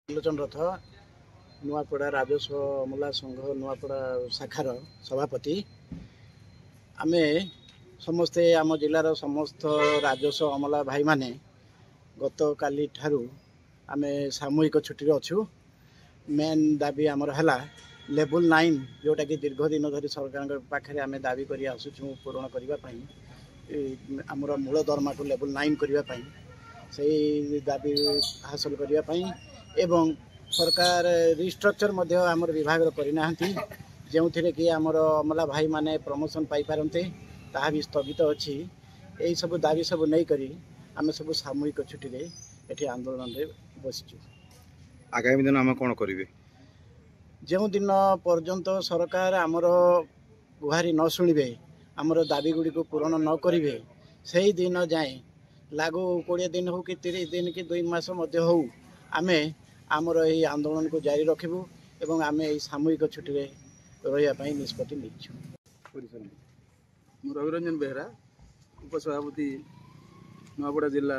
ତ୍ରିଲୋଚନ ରଥ नुआपड़ा राजस्व अमला संघ नुआपड़ा शाखार सभापति आमे समस्ते आम जिलार समस्त राजस्व अमला भाई माने गत काली ठारू आमे सामूहिक छुट्टी अच्छु। मेन दाबी आमर है लेवल 9 जोटा कि दीर्घ दिन धरी सरकार पाखे आमे दाबी कर आसुचु पूरण करने आमर मूल दरमा को लेवल 9 करने से दाबी हासिल करने एवं सरकार रिस्ट्रक्चर आमर विभाग करना जो थे कि आमर अमला भाई माने प्रमोशन पाई पारते ताहा भी स्थगित अच्छी। यही सब दाबी सब नहीं करी आम सब सामूहिक छुट्टी रे एठी आंदोलन रे बसिचु। आगामी दिन आम कौन करेंगे जो दिन पर्यंत सरकार आमर गुहारी न शुणे आमर दाबी गुड़ी को पूरण न करेंगे से दिन जाए लागू 20 दिन हो कि 30 दिन कि 2 मास हो आमे आमर यही आंदोलन को जारी रखिबू एवं आमे यही सामूहिक छुट्टी रे रही निष्पत्ति नहीं। रविरंजन बेहरा उपसभापति नुआपड़ा जिला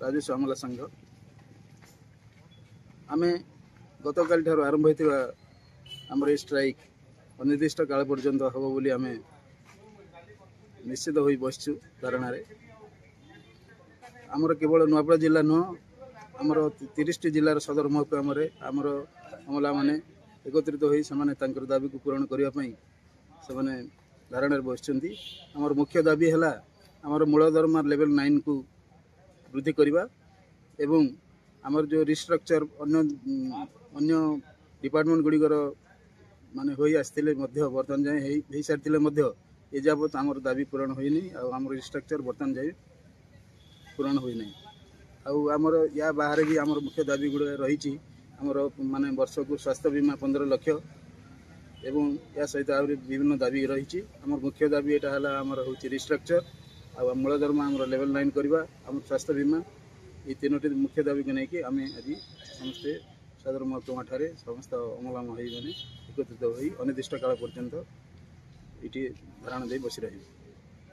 राजस्व अमला संघ आमे गत काल ठार आरंभ होता आमर स्ट्राइक अनिर्दिष्ट काल पर्यंत हम बोली आमे निश्चित हो बसचु धारणा रे। आमर केवल नुआपड़ा जिला नुह आमर 30 जिलार सदर महकुमा आमर अमला माने एकत्रित होई समाने तांकर दाबी को पूरण करने से धारणा बसचंती। आमर मुख्य दाबी है आमर मूल दरमा लेवल 9 को वृद्धि करवा एवं आमर जो रिस्ट्रक्चर अन्य डिपार्टमेंट गुड़िकर माने होई आस्थिले मध्य बर्तमान जाए हो सारी मध्य ए जाबत आमर दाबी पूरण होइनी आमर रिस्ट्रक्चर बर्तमान जाए पूरण होइनी आमर या बाहर भी आमर मुख्य दाबी गुड़ा रही आमर माने वर्ष को स्वास्थ्य बीमा 15 लाख एवं या सहित आहरी विभिन्न दाबी रही। आमर मुख्य दाबी यहाँ आमर हूँ रिस्ट्रक्चर आ मूल दरमा आमर लेवल 9 करवा आम स्वास्थ्य बीमा ये 3टी मुख्य दाबी को लेकिन आम आज समस्ते सदर महकुमा ठारे समस्त अमला भाई मैंने एकत्रित हो अनिर्दिष्ट काल पर्यंत ये धारणा दे बसी रही।